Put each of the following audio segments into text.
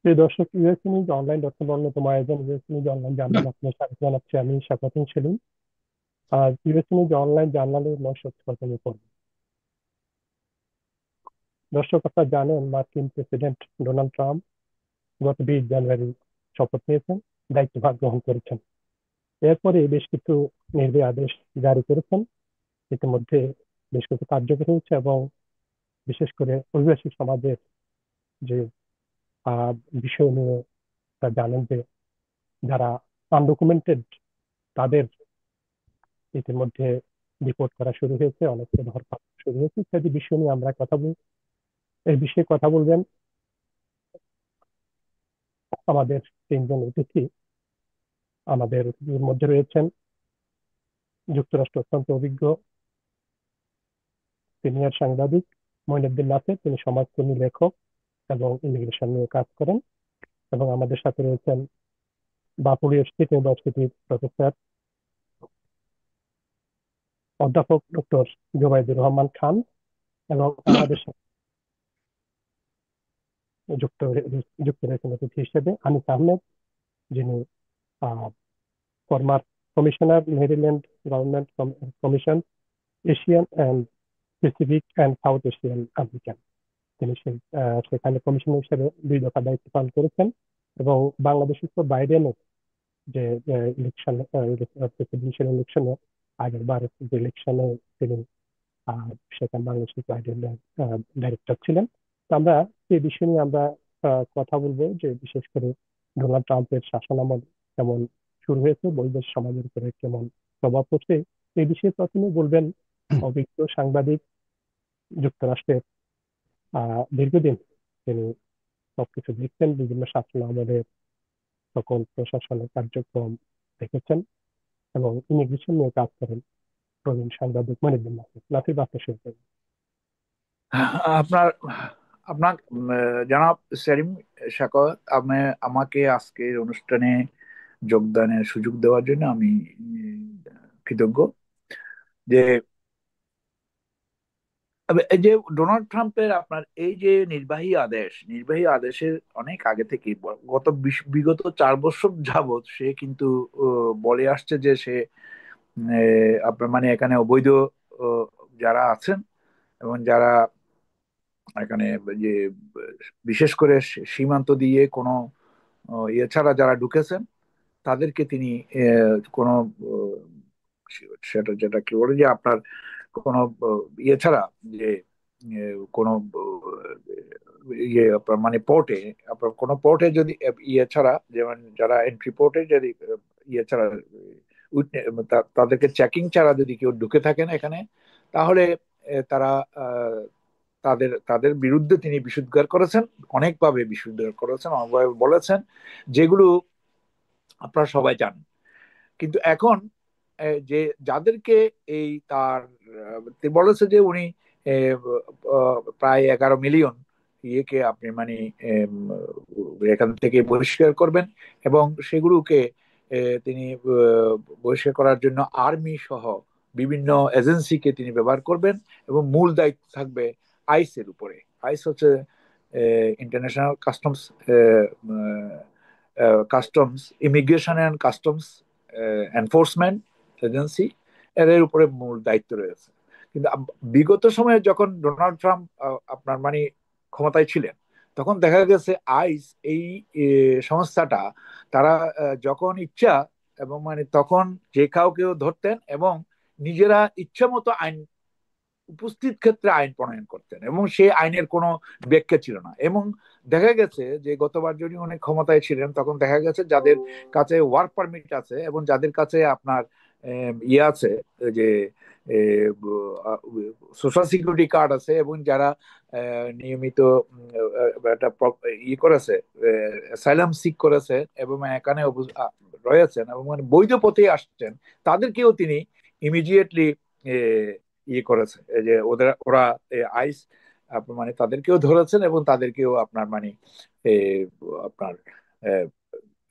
প্রিয় দর্শক, USA news online dot com অন্যতম আয়োজন ইউএসএ নিউজ অনলাইন জার্নাল আপনার স্বাগত জানাচ্ছি। আমি শাফাতুল সেলিম। আর ইউএসএ নিউজ অনলাইন জার্নালের 79তম পর্ব। দর্শক, আপনারা জানেন মার্কিন প্রেসিডেন্ট ডোনাল্ড ট্রাম্প গত 20 জানুয়ারি শপথ নিয়েছেন, দায়িত্বভার গ্রহণ করেছেন। এরপরে বেশ কিছু নির্বাহী আদেশ জারি করেছেন। ইতিমধ্যে বেশ কিছু কার্যকর হয়েছে এবং বিশেষ করে অভিবাসী সমাজের যে আহ, বিষয় নিয়ে তা জানেন যে যারা আনডকুমেন্টেড তাদের ইতিমধ্যে রিপোর্ট করা শুরু হয়েছে, অনেককে ধরপাকড় শুরু হয়েছে ইত্যাদি বিষয় নিয়ে আমরা কথা বলব। এই বিষয়ে কথা বলবেন আমাদের তিনজন অতিথি। আমাদের এর মধ্যে রয়েছেন যুক্তরাষ্ট্র অত্যন্ত অভিজ্ঞ সিনিয়র সাংবাদিক মঈনুদ্দিন নাসির, তিনি সমাজকর্মী, লেখক এবং ইমিগ্রেশন নিয়ে কাজ করেন। এবং আমাদের সাথে রয়েছেন বাপুড়ি স্টেট ইউনিভার্সিটির প্রফেসর অধ্যাপক ডক্টর জুবাইদুর রহমান খান। এবং আমাদের সাথে যুক্ত যুক্ত রয়েছেন অতিথি হিসেবে আনিস আহমেদ, যিনি former commissioner, Maryland government commission, Asian and Pacific and south Asian American. তিনি সেখানে কমিশনার হিসেবে 2 দফা দায়িত্ব পালন করেছেন। এবং বাংলাদেশের তো বাইডেনের যে ইলেকশন, প্রেসিডেন্সিয়াল ইলেকশনে আগের বার যে ইলেকশনে তিনি সেখানে বাংলাদেশের বাইডেনের ডাইরেক্টর ছিলেন। তো আমরা এই বিষয় নিয়ে আমরা কথা বলবো যে বিশেষ করে ডোনাল্ড ট্রাম্পের শাসনামল কেমন শুরু হয়েছে, বৈদেশিক সমাজের উপরে কেমন প্রভাব পড়ছে। এই বিষয়ে প্রথমে বলবেন অভিজ্ঞ সাংবাদিক, যুক্তরাষ্ট্রের দীর্ঘদিন তিনি সবকিছু দেখছেন, বিভিন্ন শাসন আমলের সকল প্রশাসনের কার্যক্রম দেখেছেন এবং ইমিগ্রেশন নিয়ে কাজ করেন প্রবীণ সাংবাদিক মনিরুদ্দিন নাসির। নাসির, বার্তা শুরু করবেন। আপনার আপনার জনাব সেলিম শাকত আমাকে আজকের অনুষ্ঠানে যোগদানের সুযোগ দেওয়ার জন্য আমি কৃতজ্ঞ। যে এই যে ডোনাল্ড ট্রাম্পের আপনার এই যে নির্বাহী আদেশের অনেক আগে থেকে বিগত 4 বছর যাবত সে কিন্তু বলে আসছে যে সে আপনার মানে এখানে অবৈধ আহ, যারা আছেন এবং যারা এখানে যে বিশেষ করে সীমান্ত দিয়ে কোনো ইয়ে ছাড়া যারা ঢুকেছেন তাদেরকে তিনি কোনো সেটা যেটা কি বলে যে আপনার কোনো ইয়ে ছাড়া যে কোনো ইয়ে আপনার মানে পোর্টে আপনার কোনো পোর্টে যদি ইয়ে ছাড়া যেমন যারা এন্ট্রি পোর্টে যদি ইয়ে ছাড়া তাদেরকে চেকিং ছাড়া যদি কেউ ঢুকে থাকেন এখানে তাহলে তারা তাদের তাদের বিরুদ্ধে তিনি বিশুদ্ধার করেছেন, অনেকভাবে বিশুদ্ধার করেছেন, অনেকভাবে বলেছেন, যেগুলো আপনারা সবাই জানেন। কিন্তু এখন যে যাদেরকে এই তার তিনি বলেছে যে উনি প্রায় 11 মিলিয়ন ইয়েকে আপনি মানে এখান থেকে বহিষ্কার করবেন এবং সেগুলোকে তিনি বহিষ্কার করার জন্য আর্মি সহ বিভিন্ন এজেন্সিকে তিনি ব্যবহার করবেন এবং মূল দায়িত্ব থাকবে আইসের উপরে। আইস হচ্ছে international customs immigration and customs enforcement agency, এদের উপরে মূল দায়িত্ব রয়েছে। কিন্তু বিগত সময়ে যখন ডোনাল্ড ট্রাম্প আপনার মানে ক্ষমতায় ছিলেন তখন দেখা গেছে আইস এই সংস্থাটা তারা যখন ইচ্ছা এবং মানে তখন যে কাউকেও ধরতেন এবং নিজেরা ইচ্ছা মতো আইন উপস্থিত ক্ষেত্রে আইন প্রণয়ন করতেন এবং সেই আইনের কোনো ব্যাখ্যা ছিল না। এবং দেখা গেছে যে গতবার যদি অনেক ক্ষমতায় ছিলেন তখন দেখা গেছে যাদের কাছে ওয়ার্ক পারমিট আছে এবং যাদের কাছে আপনার ইয়ে আছে যে সোশ্যাল সিকিউরিটি কার্ড আছে এবং যারা নিয়মিত একটা ই করেছে, অ্যাসাইলাম সিক করেছে এবং এখানে রয়েছেন এবং মানে বৈধ পথে আসছেন, তাদেরকেও তিনি ইমিডিয়েটলি ইয়ে করেছে। এই যে ওরা আইস আপনার মানে তাদেরকেও ধরেছেন এবং তাদেরকেও আপনার মানে আপনার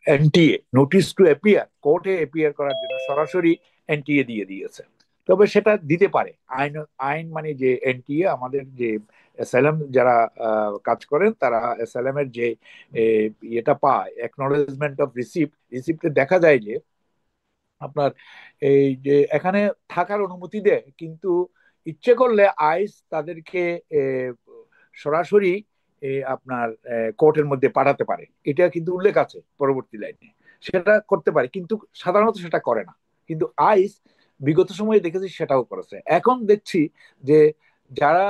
এনটিএ নোটিশ টু অ্যাপিয়ার কোর্টে অ্যাপিয়ার করার জন্য সরাসরি এনটিএ দিয়ে দিয়েছে। তবে সেটা দিতে পারে। আইন আইন মানে যে এনটিএ, আমাদের যে অ্যাসাইলাম যারা কাজ করেন, তারা অ্যাসাইলামের যে ইয়েটা পায়, অ্যাকনোলেজমেন্ট অফ রিসিপ্ট, রিসিপ্টে দেখা যায় যে আপনার এই যে এখানে থাকার অনুমতি দেয়, কিন্তু ইচ্ছে করলে আইস তাদেরকে সরাসরি আপনার কোর্টের মধ্যে পাঠাতে পারে। এটা কিন্তু উল্লেখ আছে পরবর্তী লাইনে, সেটা করতে পারে, কিন্তু সাধারণত সেটা করে না। কিন্তু আইস বিগত সময়ে দেখেছি সেটাও করেছে। এখন দেখছি যে যারা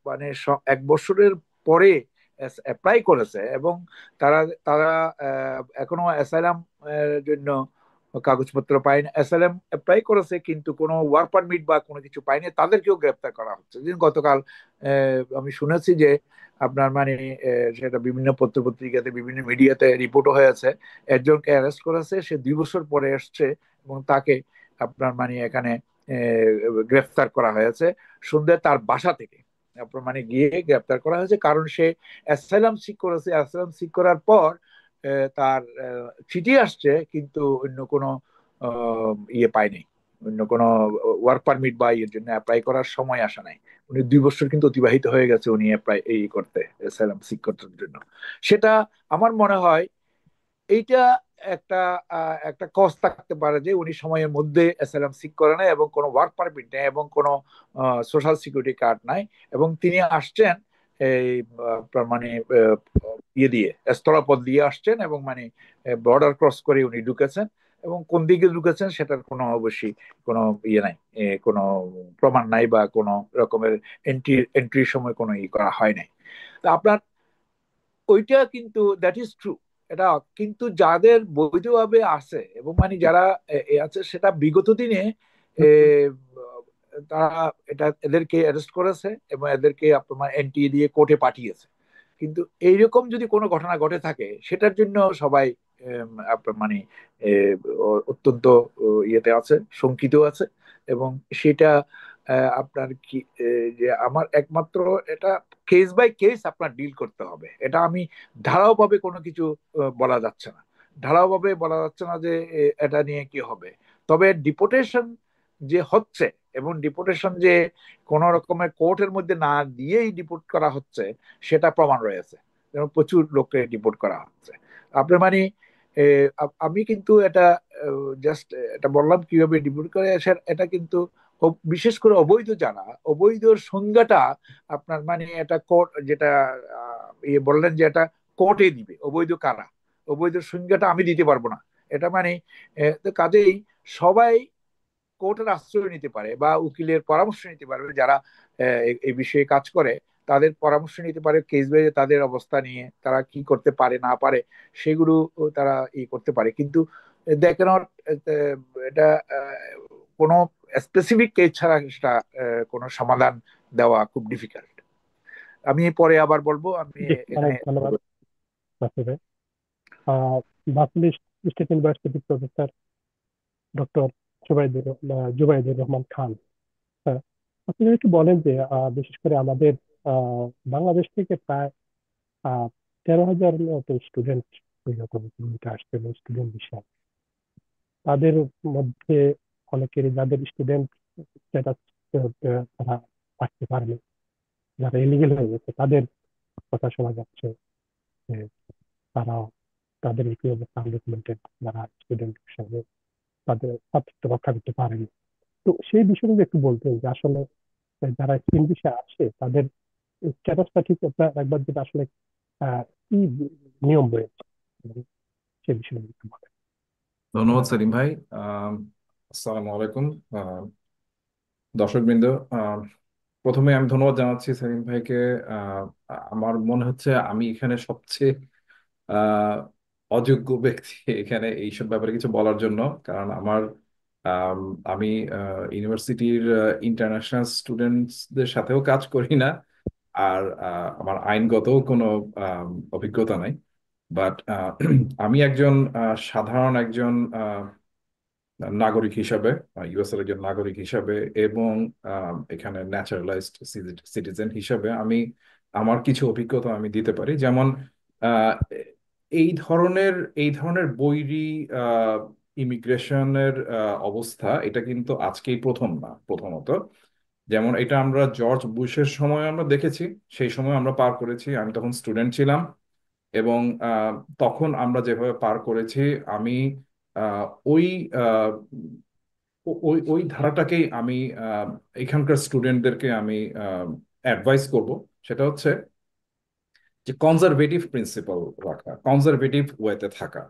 মানে 1 বছরের পরে অ্যাপ্লাই করেছে এবং তারা তারা এখনো অ্যাসাইলাম জন্য কাগজপত্র পায়নি, অ্যাসাইলাম অ্যাপ্লাই করেছে কিন্তু কোনো ওয়ার্ক পারমিট বা কোনো কিছু পায়নি, তাদেরকেও গ্রেপ্তার করা হচ্ছে। যেদিন গতকাল আমি শুনেছি যে আপনার মানে সেটা বিভিন্ন পত্রপত্রিকাতে, বিভিন্ন মিডিয়াতে রিপোর্টও হয়েছে, একজনকে অ্যারেস্ট করেছে, সে 2 বছর পরে এসছে এবং তাকে আপনার মানে এখানে গ্রেফতার করা হয়েছে সন্ধ্যে তার বাসা থেকে। আপনার মানে গিয়ে গ্রেফতার করা হয়েছে কারণ সে অ্যাসাইলাম সিক করেছে। অ্যাসাইলাম সিক করার পর তার চিঠি আসছে, কিন্তু অন্য কোনো ইয়ে পায়নি, অন্য কোনো ওয়ার্ক পারমিট বা ইয়ের জন্য অ্যাপ্লাই করার সময় আসা নাই। উনি 2 বছর কিন্তু অতিবাহিত হয়ে গেছে উনি অ্যাপ্লাই এই করতে, অ্যাসাইলাম সিক করার জন্য। সেটা আমার মনে হয় এইটা একটা একটা কজ থাকতে পারে যে উনি সময়ের মধ্যে অ্যাসাইলাম সিক করে নাই এবং কোনো ওয়ার্ক পারমিট নেই এবং কোনো সোশ্যাল সিকিউরিটি কার্ড নাই, এবং তিনি আসছেন এই আপনার মানে ইয়ে দিয়ে, স্থলপথ দিয়ে আসছেন এবং মানে বর্ডার ক্রস করে উনি ঢুকেছেন, এবং কোন দিকে ঢুকেছেন সেটার কোনো অবশ্যই কোনো ইয়ে নাই, কোনো প্রমাণ নাই বা কোনো রকমের এন্ট্রির সময় কোনো ই করা হয় নাই। তা আপনার ওইটা কিন্তু দ্যাট ইজ ট্রু, এটা। কিন্তু যাদের বৈধভাবে আছে এবং মানে যারা আছে, সেটা বিগত দিনে এ, তারা এদেরকে অ্যারেস্ট করেছে এবং এদেরকে আপনার এনটিএ দিয়ে কোর্টে পাঠিয়েছে। কিন্তু এইরকম যদি কোনো ঘটনা ঘটে থাকে, সেটার জন্য সবাই আপনার মানে অত্যন্ত ইয়েতে আছে, শঙ্কিত আছে। এবং সেটা আপনার কি যে আমার একমাত্র এটা কেস বাই কেস আপনার ডিল করতে হবে। এটা আমি ধারাওভাবে কোনো কিছু বলা যাচ্ছে না, ঢালাওভাবে বলা যাচ্ছে না যে এটা নিয়ে কি হবে। তবে ডিপোর্টেশন যে হচ্ছে, এবং ডিপোর্টেশন যে কোন রকমের কোর্টের মধ্যে না দিয়েই ডিপোর্ট করা হচ্ছে, সেটা প্রমাণ রয়েছে, যেমন প্রচুর লোককে ডিপোর্ট করা হচ্ছে। আপনার মানে আমি কিন্তু এটা জাস্ট এটা বললাম কিভাবে ডিপোর্ট করে এটা কিন্তু বিশেষ করে অবৈধ যারা, অবৈধ সংজ্ঞাটা আপনার মানে এটা কোর্ট যেটা ইয়ে বললেন যে এটা কোর্টে দিবে অবৈধ কারা, অবৈধ সংজ্ঞাটা আমি দিতে পারবো না। এটা মানে তো কাজেই সবাই কোর্টের আশ্রয় নিতে পারে বা উকিলের পরামর্শ নিতে পারবে, যারা এই বিষয়ে কাজ করে তাদের পরামর্শ নিতে পারে, কেস বেজে তাদের অবস্থা নিয়ে তারা কি করতে পারে না পারে সেগুলো তারা ই করতে পারে। কিন্তু দেখে এটা কোনো স্পেসিফিক কেস ছাড়া সেটা কোনো সমাধান দেওয়া খুব ডিফিকাল্ট। আমি পরে আবার বলবো, আমি জি, অনেক এখানে ধন্যবাদ নাসির ভাই। আহ বাসুল স্টেট ইউনিভার্সিটির প্রফেসর ডক্টর জুবাইদুর রহমান খান। হ্যাঁ, আপনি যদি একটু বলেন যে বিশেষ করে আমাদের বাংলাদেশ থেকে প্রায় 13,000 মতো স্টুডেন্ট আসছে স্টুডেন্ট বিষয়। তাদের মধ্যে অনেকেরই, যাদের স্টুডেন্ট স্ট্যাটাস তারা থাকতে পারেনি, যারা ইলিগেল হয়ে গেছে, তাদের কথা শোনা যাচ্ছে যে তারা তাদের একই অবস্থা আনডকুমেন্টেড যারা স্টুডেন্ট হিসাবে তাদের ছাত্রত্ব রক্ষা করতে পারেনি। তো সেই বিষয়গুলো একটু বলতেন যে আসলে যারা স্কিম বিষয়ে আছে তাদের স্ট্যাটাসটা ঠিক একবার যেটা আসলে কি নিয়ম রয়েছে, মানে সেই বিষয়ে একটু বলেন। ধন্যবাদ সেলিম ভাই। আহ, আসসালামু আলাইকুম দর্শকবৃন্দ। আহ, প্রথমে আমি ধন্যবাদ জানাচ্ছি সেলিম ভাইকে। আহ, আমার মনে হচ্ছে আমি এখানে সবচেয়ে আহ, অযোগ্য ব্যক্তি এখানে এইসব ব্যাপারে কিছু বলার জন্য। কারণ আম, আমি ইউনিভার্সিটির ইন্টারন্যাশনাল স্টুডেন্টসদের সাথেও কাজ করি না, আর আমার আইনগত কোনো অভিজ্ঞতা নাই। বাট আমি একজন সাধারণ একজন নাগরিক হিসাবে, ইউএস এর একজন নাগরিক হিসাবে, এবং এখানে ন্যাচারালাইজড সিটিজেন হিসাবে আমি আমার কিছু অভিজ্ঞতা আমি দিতে পারি। যেমন আহ, এই ধরনের বৈরী ইমিগ্রেশনের অবস্থা, এটা কিন্তু আজকেই প্রথম না। প্রথমত যেমন এটা আমরা জর্জ বুশের সময় আমরা দেখেছি, সেই সময় আমরা পার করেছি, আমি তখন স্টুডেন্ট ছিলাম। এবং আহ, তখন আমরা যেভাবে পার করেছি, আমি আহ, ওই আহ, ওই ওই ধারাটাকেই আমি এখানকার স্টুডেন্টদেরকে আমি অ্যাডভাইস করব। সেটা হচ্ছে যে কনজারভেটিভ প্রিন্সিপাল রাখা, কনজারভেটিভ ওয়েতে থাকা,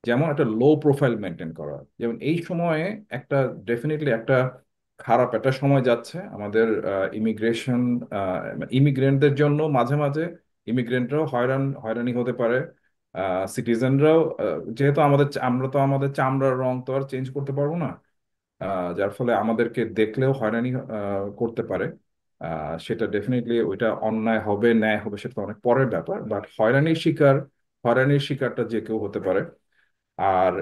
যেমন একটা লো প্রোফাইল মেনটেন করা। যেমন এই সময়ে একটা ডেফিনেটলি একটা খারাপ একটা সময় যাচ্ছে আমাদের ইমিগ্রেশন ইমিগ্রেন্টদের জন্য। মাঝে মাঝে ইমিগ্রেন্টরাও হয়রানি হতে পারে, সিটিজেনরাও। যেহেতু আমরা তো আমাদের চামড়ার রং তো আর চেঞ্জ করতে পারবো না, যার ফলে আমাদেরকে দেখলেও হয়রানি করতে পারে। সেটা ডেফিনেটলি ওইটা অন্যায় হবে ন্যায় হবে সেটা তো অনেক পরের ব্যাপার, বাট হয়রানির শিকারটা যে কেউ হতে পারে। আর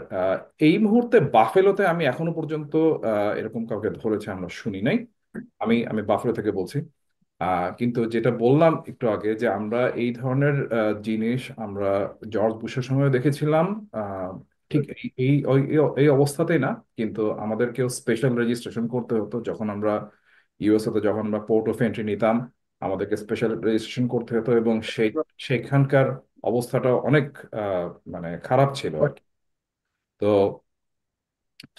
এই মুহূর্তে বাফেলোতে আমি এখনো পর্যন্ত এরকম কাউকে ধরেছে আমরা শুনি নাই। আমি আমি বাফেলো থেকে বলছি। কিন্তু যেটা বললাম একটু আগে, যে আমরা এই ধরনের জিনিস আমরা জর্জ বুশের সময় দেখেছিলাম। আহ, ঠিক এই অবস্থাতেই না, কিন্তু আমাদেরকেও স্পেশাল রেজিস্ট্রেশন করতে হতো যখন আমরা ইউএসএ তে, যখন আমরা পোর্ট অফ এন্ট্রি নিতাম, আমাদেরকে স্পেশাল রেজিস্ট্রেশন করতে হতো। এবং সেখানকার অবস্থাটা অনেক মানে খারাপ ছিল আর কি। তো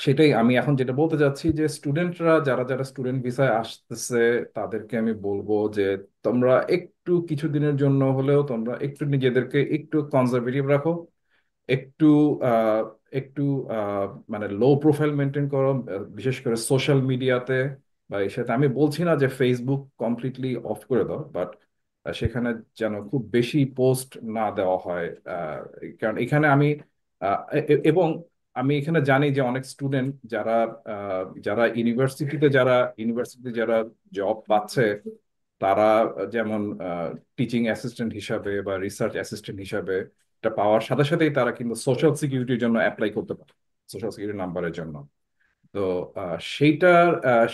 সেটাই আমি এখন যেটা বলতে চাচ্ছি, যে স্টুডেন্টরা যারা যারা স্টুডেন্ট ভিসায় আসতেছে, তাদেরকে আমি বলবো যে তোমরা একটু কিছুদিনের জন্য হলেও তোমরা একটু নিজেদেরকে একটু কনজারভেটিভ রাখো, একটু আহ, একটু মানে লো প্রোফাইল মেনটেন করো, বিশেষ করে সোশ্যাল মিডিয়াতে বা এই সাথে। আমি বলছি না যে ফেসবুক কমপ্লিটলি অফ করে দাও, বাট সেখানে যেন খুব বেশি পোস্ট না দেওয়া হয়। কারণ এখানে আমি এবং আমি এখানে জানি যে অনেক স্টুডেন্ট যারা ইউনিভার্সিটিতে যারা জব পাচ্ছে, তারা যেমন টিচিং অ্যাসিস্ট্যান্ট হিসাবে বা রিসার্চ অ্যাসিস্ট্যান্ট হিসাবে এটা পাওয়ার সাথে সাথেই তারা কিন্তু সোশ্যাল সিকিউরিটির জন্য অ্যাপ্লাই করতে পারে, সোশ্যাল সিকিউরিটি নাম্বারের জন্য। তো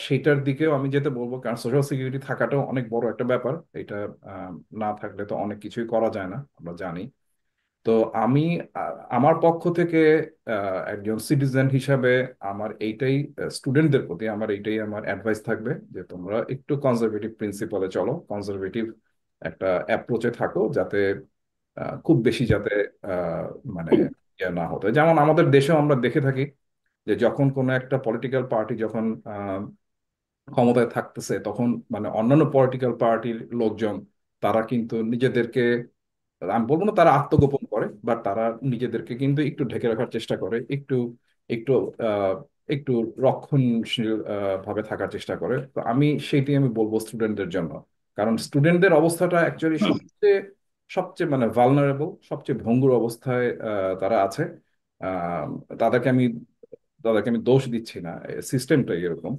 সেইটার দিকেও আমি যেতে বলবো, কারণ সোশ্যাল সিকিউরিটি থাকাটাও অনেক বড় একটা ব্যাপার। এটা না থাকলে তো অনেক কিছুই করা যায় না, আমরা জানি। তো আমি আমার পক্ষ থেকে একজন সিটিজেন হিসাবে আমার এইটাই, স্টুডেন্টদের প্রতি আমার এইটাই আমার অ্যাডভাইস থাকবে, যে তোমরা একটু কনজারভেটিভ প্রিন্সিপালে চলো, কনজারভেটিভ একটা অ্যাপ্রোচে থাকো, যাতে খুব বেশি যাতে আহ, মানে ইয়ে না হতো। যেমন আমাদের দেশেও আমরা দেখে থাকি যে যখন কোনো একটা পলিটিক্যাল পার্টি যখন ক্ষমতায় থাকতেছে, তখন মানে অন্যান্য পলিটিক্যাল পার্টির লোকজন তারা কিন্তু নিজেদেরকে, আমি বলবো না তারা আত্মগোপন করে, বাট তারা নিজেদেরকে কিন্তু একটু ঢেকে রাখার চেষ্টা করে, একটু একটু আহ, একটু রক্ষণশীল ভাবে থাকার চেষ্টা করে। তো আমি বলবো স্টুডেন্টদের জন্য, কারণ স্টুডেন্টদের অবস্থাটা অ্যাকচুয়ালি সবচেয়ে সবচেয়ে মানে ভালনারেবল, সবচেয়ে ভঙ্গুর অবস্থায় তারা আছে। আহ, তাদেরকে আমি তাদেরকে আমি দোষ দিচ্ছি না, সিস্টেমটাই এরকম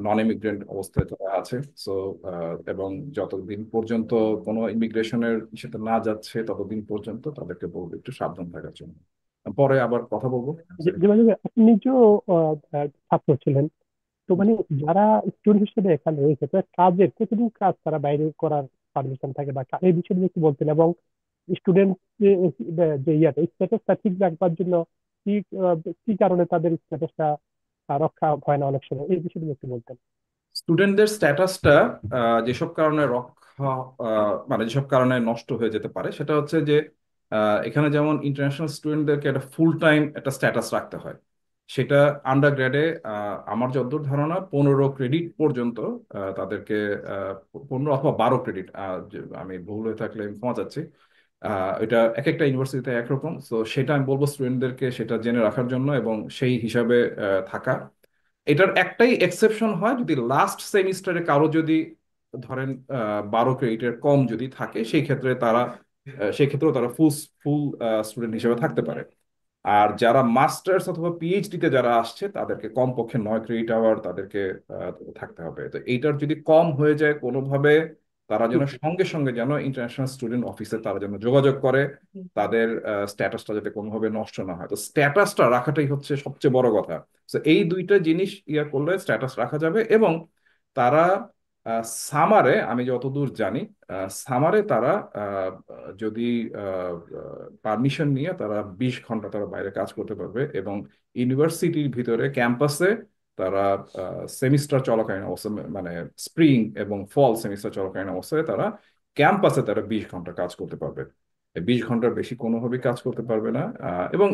নন ইমিগ্রেন্ট অবস্থায় তারা আছে। সো এবং যতদিন পর্যন্ত কোনো ইমিগ্রেশনের সাথে না যাচ্ছে, ততদিন পর্যন্ত তাদেরকে বলবো একটু সাবধান থাকার জন্য। পরে আবার কথা বলবো। যেভাবে আপনি নিজেও ছাত্র ছিলেন, তো মানে যারা স্টুডেন্ট হিসেবে এখানে রয়েছে, তো কাজের কতটুকু কাজ তারা বাইরে করার পারমিশন থাকে, বা এই বিষয়ে কি বলতেন? এবং স্টুডেন্ট যে যে ইয়াটা স্ট্যাটাসটা ঠিক রাখবার জন্য কি কি কারণে তাদের স্ট্যাটাসটা রক্ষা হয় না অনেক সময়, এই বিষয়ে একটু বলতেন। স্টুডেন্টদের স্ট্যাটাসটা যেসব কারণে রক্ষা মানে যেসব কারণে নষ্ট হয়ে যেতে পারে, সেটা হচ্ছে যে এখানে যেমন ইন্টারন্যাশনাল স্টুডেন্টদেরকে একটা ফুল টাইম একটা স্ট্যাটাস রাখতে হয়। সেটা আন্ডার গ্রেডে আমার যতদূর ধারণা 15 ক্রেডিট পর্যন্ত তাদেরকে 15 অথবা 12 ক্রেডিট, আমি ভুল হয়ে থাকলে আমি ক্ষমা চাচ্ছি। এটা এক একটা ইউনিভার্সিটিতে একরকম। তো সেটা আমি বলবো স্টুডেন্টদেরকে সেটা জেনে রাখার জন্য এবং সেই হিসাবে থাকা। এটার একটাই এক্সেপশন হয়, যদি লাস্ট সেমিস্টারে কারো যদি ধরেন 12 ক্রেডিটের কম যদি থাকে, সেই ক্ষেত্রেও তারা ফুল ফুল স্টুডেন্ট হিসেবে থাকতে পারে। আর যারা মাস্টার্স অথবা পিএইচডি তে যারা আসছে, তাদেরকে কমপক্ষে 9 ক্রেডিট আওয়ার তাদেরকে আহ, থাকতে হবে। তো এইটার যদি কম হয়ে যায় কোনোভাবে, তারা যেন সঙ্গে সঙ্গে যেন ইন্টারন্যাশনাল স্টুডেন্ট অফিসে তারা যেন যোগাযোগ করে, তাদের স্ট্যাটাসটা যাতে কোনোভাবে নষ্ট না হয়। তো স্ট্যাটাসটা রাখাটাই হচ্ছে সবচেয়ে বড় কথা। তো এই দুইটা জিনিস ইয়া করলে স্ট্যাটাস রাখা যাবে। এবং তারা সামারে আমি যতদূর জানি, সামারে তারা যদি পারমিশন নিয়ে তারা 20 ঘন্টা তারা বাইরে কাজ করতে পারবে, এবং ইউনিভার্সিটির ভিতরে ক্যাম্পাসে তারা সেমিস্টার চলাকালীন অবস্থা, মানে স্প্রিং এবং ফল সেমিস্টার চলাকালীন অবস্থায় তারা ক্যাম্পাসে তারা 20 ঘন্টা কাজ করতে পারবে। 20 ঘন্টার বেশি কোনোভাবেই কাজ করতে পারবে না। এবং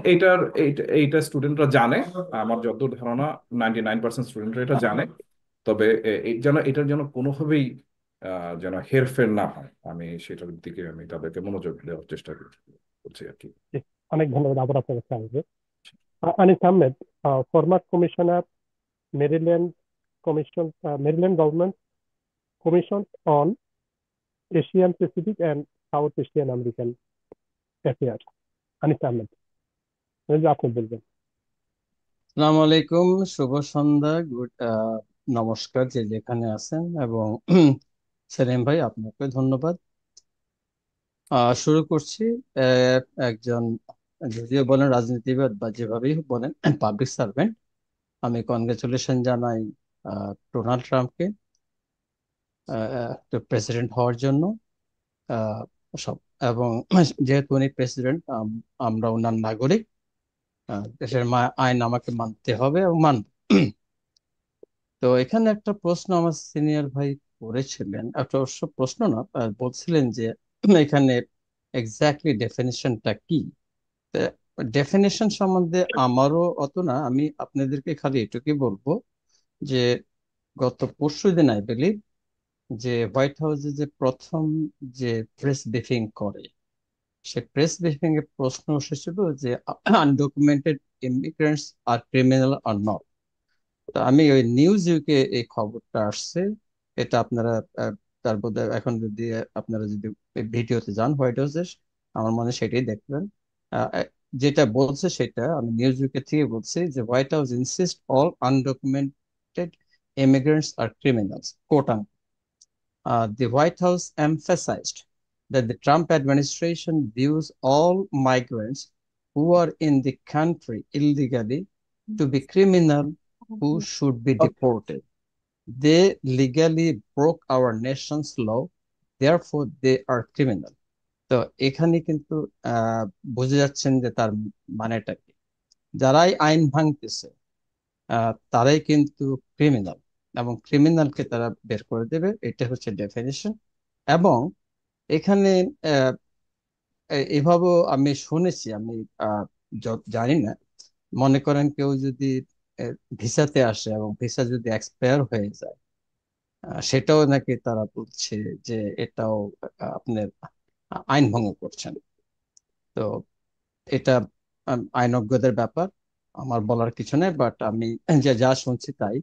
এইটা স্টুডেন্টরা জানে, আমার যতদূর ধারণা 99% স্টুডেন্টরা এটা জানে। তবে এটার জন্য কোনোভাবেই যেন হেরফের না হয়, আমি সেটার দিকে আমি তাদেরকে মনোযোগ দেওয়ার চেষ্টা করছি আর কি। জি, অনেক ধন্যবাদ আবার আপনার কাছে আসবে। Anis Ahmed, former commissioner, Maryland Maryland government commission on Asian Pacific and south Asian American affair. Anis Ahmed, আপনি বলবেন। আসসালামু আলাইকুম, শুভ সন্ধ্যা, নমস্কার যে যেখানে আছেন, এবং সেলিম ভাই আপনাকে ধন্যবাদ। শুরু করছি। একজন, যদিও বলেন রাজনীতিবিদ বা যেভাবেই বলেন, পাবলিক সার্ভেন্ট, আমি কনগ্রেচুলেশন জানাই ডোনাল্ড ট্রাম্পকে প্রেসিডেন্ট হওয়ার জন্য। আহ, সব এবং যেহেতু উনি প্রেসিডেন্ট, আমরা ওনার নাগরিক, দেশের আইন আমাকে মানতে হবে এবং মানব। তো এখানে একটা প্রশ্ন আমার সিনিয়র ভাই করেছিলেন, একটা অবশ্য প্রশ্ন না, বলছিলেন যে এখানে এক্স্যাক্টলি ডেফিনিশনটা কি। ডেফিনিশন সম্বন্ধে আমারও অত না, আমি আপনাদেরকে খালি এটুকুই বলবো যে গত পরশুদিন আই বিলিভ যে হোয়াইট হাউসে যে প্রথম যে প্রেস ব্রিফিং করে, সে প্রেস ব্রিফিং এ প্রশ্ন এসেছিল যে undocumented immigrants are criminal or not. তো আমি ওই নিউজ ইউকে এই খবরটা আসছে, এটা আপনারা তার মধ্যে এখন যদি আপনারা যদি ভিডিওতে যান হোয়াইট হাউসের, আমার মনে হয় সেটাই দেখবেন। আহ, যেটা বলছে সেটা আমি নিউজ ইউকে থেকে বলছি যে White House insist all undocumented immigrants are criminals, quote unquote. The White House emphasized that the Trump administration views all migrants who are in the country illegally to be criminal who should be deported. They legally broke our nation's law, therefore they are criminal. তো এখানে কিন্তু বুঝে যাচ্ছেন যে তার মানেটা কি। যারাই আইন ভাঙতেছে তারাই কিন্তু ক্রিমিনাল, এবং ক্রিমিনালকে তারা বের করে দেবে, এটা হচ্ছে ডেফিনিশন। এবং এখানে আহ, এভাবেও আমি শুনেছি, আমি জানি না, মনে করেন কেউ যদি ভিসাতে আসে এবং ভিসা যদি এক্সপায়ার হয়ে যায়, সেটাও নাকি তারা বলছে যে এটাও আপনার আইন ভঙ্গ করছেন। তো এটা আইনজ্ঞদের ব্যাপার, আমার বলার কিছু নেই, বাট আমি যা শুনছি তাই।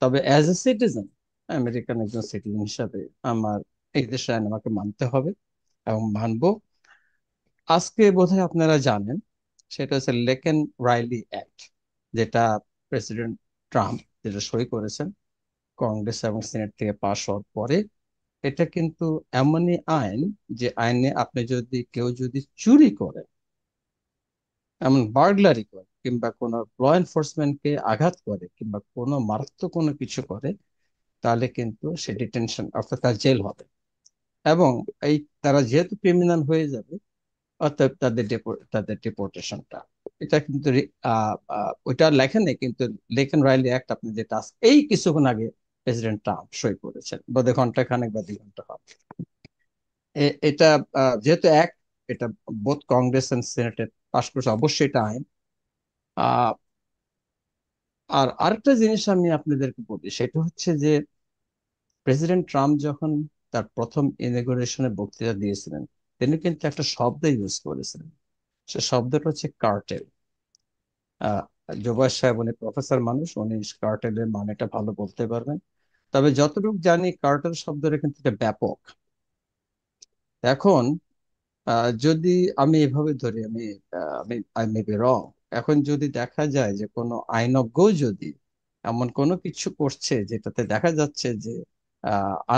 তবে অ্যাজ এ সিটিজেন, আমেরিকান একজন সিটিজেন হিসাবে আমার এই দেশের আইন আমাকে মানতে হবে এবং মানবো। আজকে বোধহয় আপনারা জানেন, সেটা হচ্ছে লেকেন রাইলি অ্যাক্ট, যেটা প্রেসিডেন্ট ট্রাম্প যেটা সই করেছেন কংগ্রেস এবং সিনেট থেকে পাশ হওয়ার পরে। এটা কিন্তু এমনই আইন যে আইনে আপনি যদি কেউ যদি চুরি করে, এমন বার্গলারি করে, কিংবা কোনো ল এনফোর্সমেন্টকে আঘাত করে, কিংবা কোনো মারাত্মক কোনো কিছু করে, তাহলে কিন্তু সে ডিটেনশন, অর্থাৎ তার জেল হবে। এবং এই তারা যেহেতু ক্রিমিনাল হয়ে যাবে, অর্থাৎ তাদের ডিপোর্টেশনটা, এটা কিন্তু ওইটা লেখেন নেই, কিন্তু লেখেন রাইলি অ্যাক্ট আপনি যেটা এই কিছুক্ষণ আগে প্রেসিডেন্ট ট্রাম্প সই করেছেন, বোধহয় ঘন্টা খানেক বা 2 ঘন্টা হবে। এটা যেহেতু অ্যাক্ট, এটা বোধ কংগ্রেস এন্ড সিনেটে পাশ করেছে, অবশ্যই এটা আইন। আহ, আর আরেকটা জিনিস আমি আপনাদেরকে বলি, সেটা হচ্ছে যে প্রেসিডেন্ট ট্রাম্প যখন তার প্রথম ইনগুরেশনে বক্তৃতা দিয়েছিলেন, তিনি কিন্তু একটা শব্দ ইউজ করেছিলেন। সে শব্দটা হচ্ছে কার্টেল। আহ জোবাস সাহেব উনি প্রফেসর মানুষ, উনি কার্টেলের মানেটা ভালো বলতে পারবেন। তবে যতটুকু জানি কার্টেল শব্দটা কিন্তু একটা ব্যাপক। এখন যদি আমি এভাবে ধরি, আই মে বি রং, এখন যদি দেখা যায় যে কোনো আইনজ্ঞ যদি এমন কোনো কিছু করছে যেটাতে দেখা যাচ্ছে যে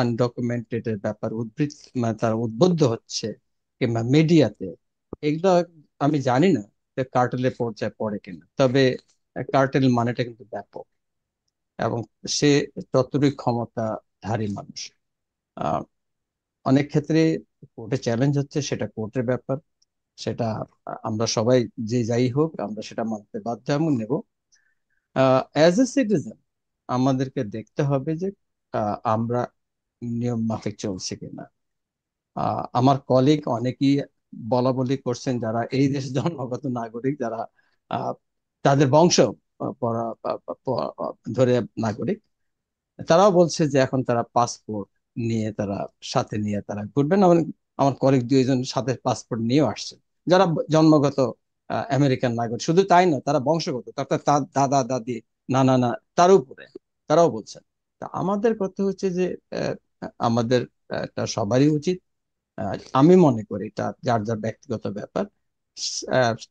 আনডকুমেন্টেড এর ব্যাপার মানে তার উদ্বুদ্ধ হচ্ছে, কিংবা মিডিয়াতে, এগুলো আমি জানি না যে কার্টেলের পর্যায়ে পড়ে কিনা। তবে কার্টেল মানেটা কিন্তু ব্যাপক, এবং সে ততটুকু ক্ষমতা ধারী মানুষ। আহ, অনেক ক্ষেত্রে কোর্টে চ্যালেঞ্জ হচ্ছে, সেটা কোর্টের ব্যাপার, সেটা আমরা সবাই যে যাই হোক আমরা সেটা মানতে বাধ্য এবং নেব। অ্যাজ এ সিটিজেন আমাদেরকে দেখতে হবে যে আমরা নিয়ম মাফিক চলছে কিনা। আমার কলিগ অনেকেই বলা বলি করছেন যারা এই দেশের জন্মগত নাগরিক, যারা আহ, তাদের বংশ ধরে নাগরিক, তারাও বলছে যে এখন তারা পাসপোর্ট নিয়ে তারা সাথে নিয়ে তারা ঘুরবেন। আমার কলিগ দুইজন সাথে পাসপোর্ট নিয়েও আসছে, যারা জন্মগত আমেরিকান নাগরিক। শুধু তাই না, তারা বংশগত, অর্থাৎ তার দাদা দাদি নানা না তার উপরে, তারাও বলছেন। তা আমাদের কথা হচ্ছে যে আহ, আমাদের এটা সবারই উচিত। আমি মনে করি এটা যার যার ব্যক্তিগত ব্যাপার।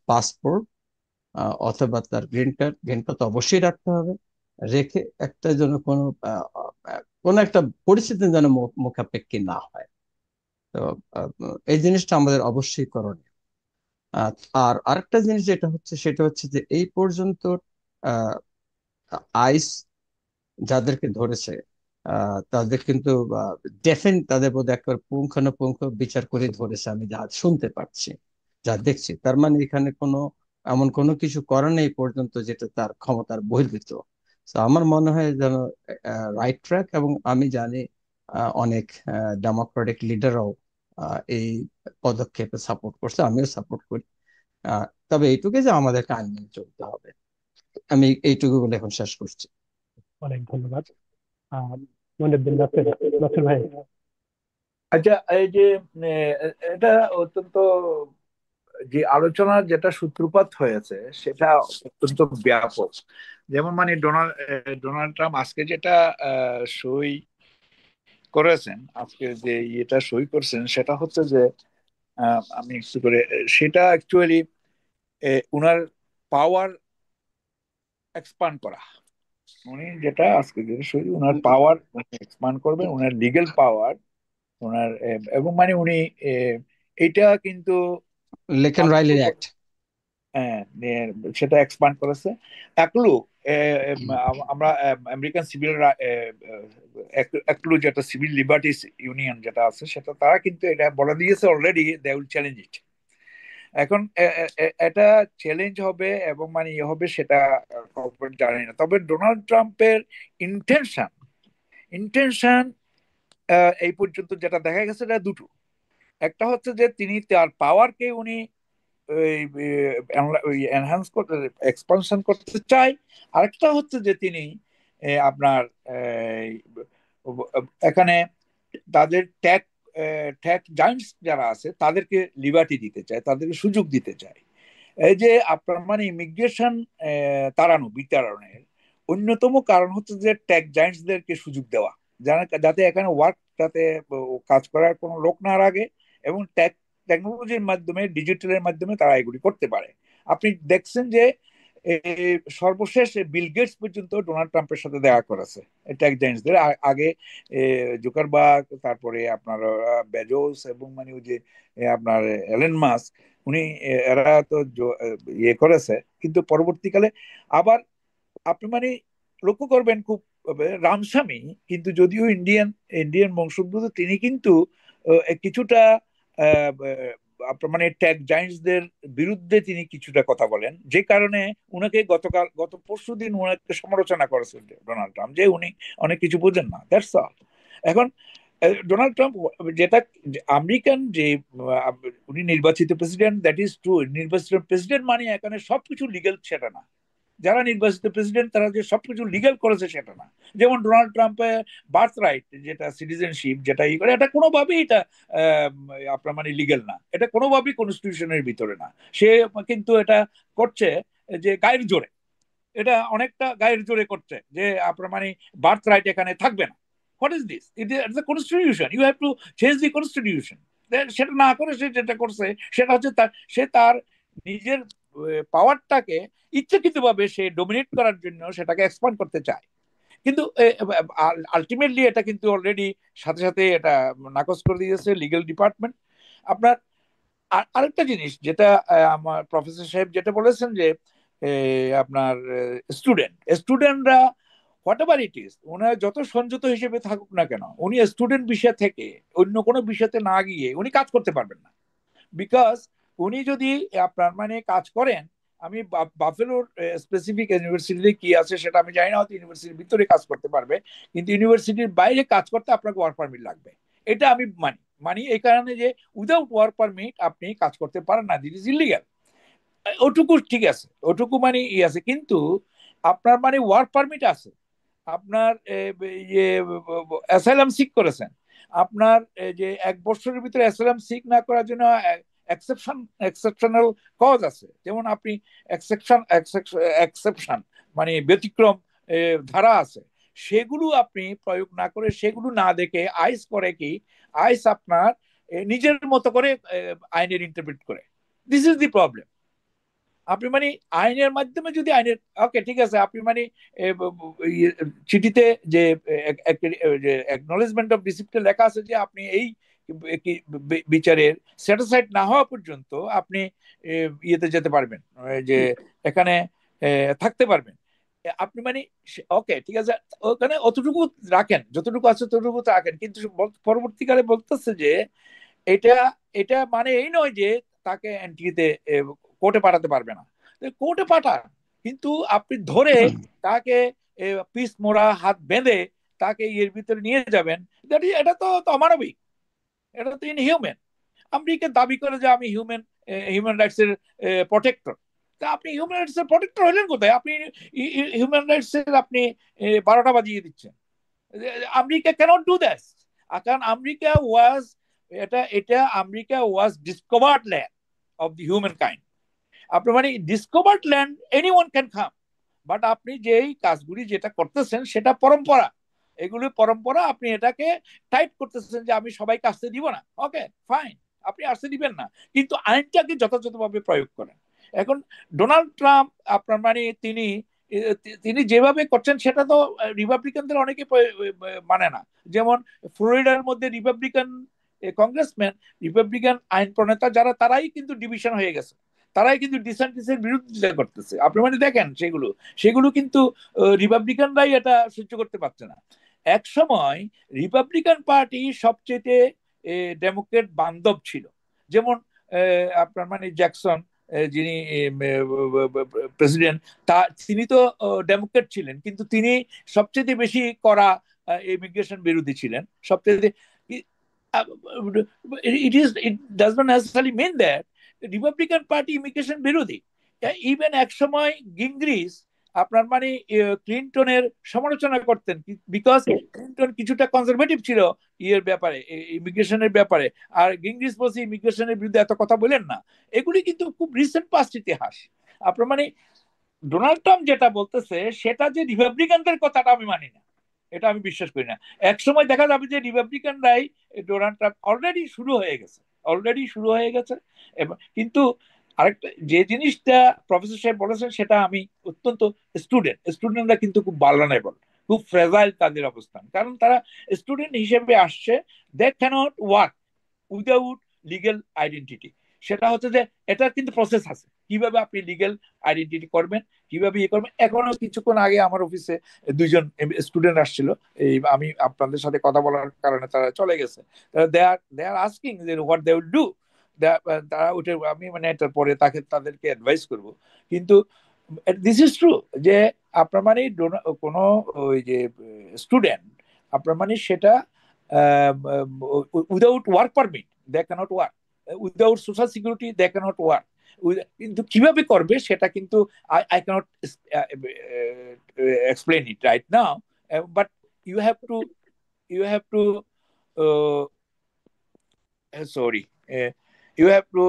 পাসপোর্ট অথবা তার গ্রিন কার্ড তো অবশ্যই রাখতে হবে। রেখে একটা যেন কোনো একটা পরিস্থিতি যেন মুখাপেক্ষী না হয়। তো আহ, এই জিনিসটা আমাদের অবশ্যই করণীয়। আহ, আর আরেকটা জিনিস যেটা হচ্ছে সেটা হচ্ছে যে এই পর্যন্ত আইস যাদেরকে ধরেছে তাদের কিন্তু তাদের বোধ একবার পুঙ্খানুপুঙ্খ বিচার করে ধরেছে, আমি যা শুনতে পাচ্ছি, যা দেখছি। তার মানে এখানে এমন কোনো কিছু করে নেই পর্যন্ত যেটা তার ক্ষমতার বহির্ভূত। তো আমার মনে হয় যেন রাইট ট্র্যাক। এবং আমি জানি অনেক ডেমোক্রেটিক লিডাররাও এই পদক্ষেপে সাপোর্ট করছে, আমিও সাপোর্ট করি। তবে এইটুকু যে আমাদেরকে আইন মেনে চলতে হবে। আমি এইটুকু বলে এখন শেষ করছি। অনেক ধন্যবাদ। মনিরুদ্দিন নাসির, নাসির ভাই। আচ্ছা, এই যে এটা অত্যন্ত যে আলোচনার যেটা সূত্রপাত হয়েছে সেটা অত্যন্ত ব্যাপক। যেমন মানে ডোনাল্ড ট্রাম্প আজকে যেটা সই করেছেন, আজকে যে এটা সই করছেন সেটা হচ্ছে যে আমি একটু করে সেটা অ্যাকচুয়ালি উনার পাওয়ার এক্সপান্ড করা। উনি যেটা আজকে যেটা সই, উনার পাওয়ার এক্সপান্ড করবেন, উনার লিগেল পাওয়ার ওনার এবং মানে উনি এইটা কিন্তু লিকেন আগ্রহ রাইলি অ্যাক্ট। হ্যাঁ, সেটা এক্সপান্ড করেছে। একলু আমরা আমেরিকান সিভিল একলু যেটা সিভিল লিবার্টিস ইউনিয়ন যেটা আছে সেটা তারা কিন্তু এটা বলে দিয়েছে already, they will challenge it. এখন এটা চ্যালেঞ্জ হবে এবং মানে ইয়ে হবে সেটা জানি না। তবে ডোনাল্ড ট্রাম্পের ইন্টেনশন ইন্টেনশন এই পর্যন্ত যেটা দেখা গেছে এটা দুটো। একটা হচ্ছে যে তিনি তার পাওয়ারকে উনি এনহান্স করতে, এক্সপানশন করতে চায়। আরেকটা হচ্ছে যে তিনি আপনার এখানে তাদের ট্যাক জায়েন্টস যারা আছে তাদেরকে লিবার্টি দিতে চায়, তাদেরকে সুযোগ দিতে চায়। এই যে আপনার মানে ইমিগ্রেশন বিতাড়নের অন্যতম কারণ হচ্ছে যে ট্যাক জায়েন্টসদেরকে সুযোগ দেওয়া, যাতে এখানে যাতে কাজ করার কোনো লোক না রাখে এবং টেকনোলজির মাধ্যমে, ডিজিটালের মাধ্যমে তারা এগুলি করতে পারে। আপনি দেখছেন যে সর্বশেষ বিল গেটস পর্যন্ত ডোনাল্ড ট্রাম্পের সাথে দেখা করেছে ট্যাক জায়েন্টসদের। আগে জুকারবার্গ, তারপরে আপনার বেজোস এবং মানে ওই যে আপনার এলেন মাস্ক, উনি এরা তো ইয়ে করেছে। কিন্তু পরবর্তীকালে আবার আপনি মানে লক্ষ্য করবেন খুব রামস্বামী কিন্তু যদিও ইন্ডিয়ান ইন্ডিয়ান বংশোদ্ভূত, তিনি কিন্তু কিছুটা আপনার মানে ট্যাগ জায়েন্টসদের বিরুদ্ধে তিনি কিছুটা কথা বলেন, যে কারণে উনাকে গত পরশু দিন উনাকে সমালোচনা করেছে ডোনাল্ড ট্রাম্প যে উনি অনেক কিছু বোঝেন না, দ্যাটস অল। এখন ডোনাল্ড ট্রাম্প যেটা আমেরিকান যে উনি নির্বাচিত প্রেসিডেন্ট, দ্যাট ইজ ট্রু। নির্বাচিত প্রেসিডেন্ট মানে এখানে সবকিছু লিগেল সেটা না। যারা নির্বাচিত প্রেসিডেন্ট তারা যে সবকিছু লিগাল করেছে সেটা না। যেমন ডোনাল্ড ট্রাম্পের বার্থ রাইট যেটা সিটিজেনশিপ যেটা ই করে, এটা কোনোভাবেই এটা আপনার মানে লিগেল না, এটা কোনোভাবেই কনস্টিটিউশনের ভিতরে না। সে কিন্তু এটা করছে যে গায়ের জোরে, এটা অনেকটা গায়ের জোরে করছে যে আপনার মানে বার্থ রাইট এখানে থাকবে না। What is this? It's constitution, you have to change the constitution. সেটা না করে সে যেটা করছে সেটা হচ্ছে সে তার নিজের পাওয়ারটাকে ইচ্ছাকৃতভাবে সে ডোমিনেট করার জন্য সেটাকে এক্সপান্ড করতে চায়। কিন্তু আলটিমেটলি এটা কিন্তু অলরেডি সাথে সাথে এটা নাকচ করে দিয়েছে লিগ্যাল ডিপার্টমেন্ট। আপনার আরেকটা জিনিস যেটা আমার প্রফেসর সাহেব যেটা বলেছেন যে আপনার স্টুডেন্টরা হোয়াট এভার ইট ইজ, ওনার যত সংযত হিসেবে থাকুক না কেন, উনি স্টুডেন্ট বিষয় থেকে অন্য কোনো বিষয়তে না গিয়ে উনি কাজ করতে পারবেন না। বিকজ উনি যদি আপনার মানে কাজ করেন, আমি বাফেলোর স্পেসিফিক ইউনিভার্সিটিতে কি আছে সেটা আমি জানি না, হয়তো ইউনিভার্সিটির ভিতরে কাজ করতে পারবে, কিন্তু ইউনিভার্সিটির বাইরে কাজ করতে আপনাকে ওয়ার্ক পারমিট লাগবে। এটা আমি মানি মানি এই কারণে যে উইদাউট ওয়ার্ক পারমিট আপনি কাজ করতে পারেন না, দিট ইজ ইলিগাল। ওটুকু ঠিক আছে, ওটুকু মানে ই আছে, কিন্তু আপনার মানে ওয়ার্ক পারমিট আছে, আপনার ইয়ে অ্যাসাইলাম সিক করেছেন, আপনার যে 1 বছরের ভিতরে অ্যাসাইলাম সিক না করার জন্য এক্সেপশনাল কজ আছে, যেমন আপনি এক্সেপশন মানে ব্যতিক্রম ধারা আছে, সেগুলো আপনি প্রয়োগ না করে, সেগুলো না দেখে আইস করে কি, আইস আপনার নিজের মতো করে আইনের ইন্টারপ্রিট করে। This is the problem. আপনি মানে আইনের মাধ্যমে যদি আইনের, ওকে ঠিক আছে, আপনি মানে চিঠিতে যে অ্যাকনলেজমেন্ট অফ রিসিপ্টে লেখা আছে যে আপনি এই বিচারের স্যাটিসফাইড না হওয়া পর্যন্ত আপনি ইয়েতে যেতে পারবেন, যে এখানে থাকতে পারবেন আপনি মানে, ওকে ঠিক আছে, ওখানে অতটুকু রাখেন, যতটুকু আছে ততটুকু রাখেন, কিন্তু পরবর্তীকালে বলতেছে যে এটা এটা মানে এই নয় যে তাকে এন্ট্রিতে কোর্টে পাঠাতে পারবে না, কোর্টে পাঠান, কিন্তু আপনি ধরে তাকে পিস মোড়া হাত বেঁধে তাকে এর ভিতরে নিয়ে যাবেন, এটা তো অমানবিক, এটা তো ইনহিউম্যান। আমেরিকা দাবি করে যে আমি হিউম্যান রাইটস এর প্রটেক্টর, তা আপনি হিউম্যান রাইটস এর প্রটেক্টর হলেন কোথায়? আপনি হিউম্যান রাইটস এর আপনি 12টা বাজিয়ে দিচ্ছেন। আমেরিকা ক্যানট ডু দ্যাট, কারণ আমেরিকা ওয়াজ এটা এটা America was discovered land of the human kind. আপনার মানে discovered land anyone can come, but আপনি যেই কাজগুলি যেটা করতেছেন সেটা পরম্পরা, এগুলো পরম্পরা, আপনি এটাকে টাইট করতেছেন যে আমি সবাইকে আসতে দিব না, ওকে ফাইন, আপনি আসতে দিবেন না, কিন্তু আইনটাকে যথাযথভাবে প্রয়োগ করেন। এখন ডোনাল্ড ট্রাম্প আপনার মানে তিনি তিনি যেভাবে করছেন সেটা তো রিপাবলিকানদের অনেকে মানে না, যেমন ফ্লোরিডার মধ্যে রিপাবলিকান কংগ্রেসম্যান, রিপাবলিকান আইন প্রণেতা যারা, তারাই কিন্তু ডিভিশন হয়ে গেছে, তারাই কিন্তু ডিসেন্টিসের বিরোধিতা করতেছে। আপনি মানে দেখেন সেগুলো সেগুলো কিন্তু রিপাবলিকানরাই এটা সহ্য করতে পারছে না। এক সময় রিপাবলিকান পার্টি সবচেয়ে ডেমোক্রেট বান্ধব ছিল, যেমন আপনার মানে জ্যাকসন যিনি প্রেসিডেন্ট, তা তিনি তো ডেমোক্রেট ছিলেন, কিন্তু তিনি সবচেয়ে বেশি করা ইমিগ্রেশন বিরোধী ছিলেন সবচেয়ে। It does not necessary mean that Republican party immigration বিরোধী। ইভেন এক সময় গিংগ্রিস আপনার মানে ক্লিনটনের সমালোচনা করতেন, বিকজ ক্লিনটন কিছুটা কনজারভেটিভ ছিল ইয়ের ব্যাপারে, ইমিগ্রেশনের ব্যাপারে, আর গিংগ্রিস বলছে ইমিগ্রেশনের বিরুদ্ধে এত কথা বলেন না। এগুলি কিন্তু খুব রিসেন্ট পাস্ট ইতিহাস। আপনার মানে ডোনাল্ড ট্রাম্প যেটা বলতেছে সেটা যে রিপাবলিকানদের কথাটা আমি মানি না, এটা আমি বিশ্বাস করি না। এক সময় দেখা যাবে যে রিপাবলিকানরাই ডোনাল্ড ট্রাম্প অলরেডি শুরু হয়ে গেছে। কিন্তু আরেকটা যে জিনিসটা প্রফেসর সাহেব বলেছেন সেটা আমি অত্যন্ত, স্টুডেন্টরা কিন্তু খুব ভালনারেবল, খুব ফ্রেজাইল তাদের অবস্থান, কারণ তারা স্টুডেন্ট হিসেবে আসছে, they cannot work without legal identity. সেটা হচ্ছে যে এটার কিন্তু প্রসেস আছে, কিভাবে আপনি লিগেল আইডেন্টিটি করবেন, কিভাবে ইয়ে করবেন। এখনো কিছুক্ষণ আগে আমার অফিসে 2জন স্টুডেন্ট আসছিল, এই আমি আপনাদের সাথে কথা বলার কারণে তারা চলে গেছে, দে আর আস্কিং যে হোয়াট দে উইল ডু। তারা উঠে, আমি মানে এটার পরে তাদেরকে অ্যাডভাইস করব। কিন্তু দিস ইজ ট্রু যে আপনার মানে কোনো ওই যে স্টুডেন্ট আপনার মানে সেটা without work permit they cannot work, without social security they cannot work. কিন্তু কিভাবে করবে সেটা কিন্তু I cannot explain it right now, but you have to you have to uh, sorry you have to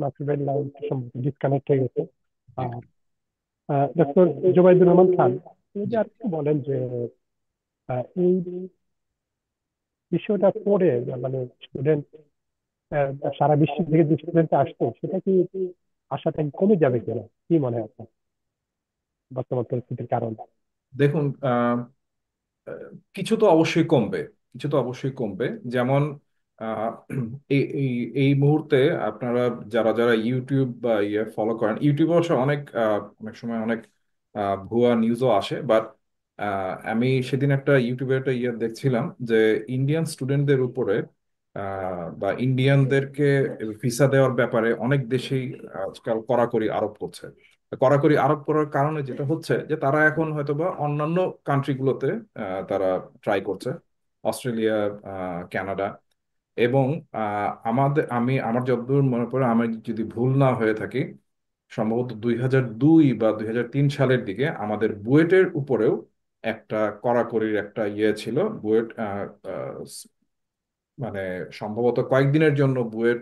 নাসিবের line disconnect হয়ে গেছে। Doctor Zubaidur Rahman Khan, তিনি যে আর একটু বলেন যে এই বিষয়টা পড়ে মানে স্টুডেন্ট, সারা বিশ্ব থেকে যে স্টুডেন্ট আসতো সেটা কি আশাটা কমে যাবে কিনা, কি মনে হয় আপনার বর্তমান পরিস্থিতির কারণে? দেখুন, কিছু তো অবশ্যই কমবে, কিছু তো অবশ্যই কমবে। যেমন আহ, এই এই এই মুহূর্তে আপনারা যারা যারা ইউটিউব বা ইয়ে ফলো করেন, ইউটিউবে অবশ্য অনেক অনেক সময় অনেক ভুয়া নিউজও আসে, বাট আমি সেদিন একটা ইউটিউবে একটা ইয়ে দেখছিলাম যে ইন্ডিয়ান স্টুডেন্টদের উপরে বা ইন্ডিয়ানদেরকে ভিসা দেওয়ার ব্যাপারে অনেক দেশেই আজকাল কড়াকড়ি আরোপ করছে। কড়াকড়ি আরোপ করার কারণে যেটা হচ্ছে যে তারা এখন হয়তোবা অন্যান্য কান্ট্রিগুলোতে তারা ট্রাই করছে, অস্ট্রেলিয়া, কানাডা, এবং আমার যতদূর মনে পড়ে, আমি যদি ভুল না হয়ে থাকি, সম্ভবত 2002 বা 2003 সালের দিকে আমাদের বুয়েটের উপরেও একটা কড়াকড়ির একটা ইয়ে ছিল। বুয়েট মানে সম্ভবত কয়েকদিনের জন্য বুয়েট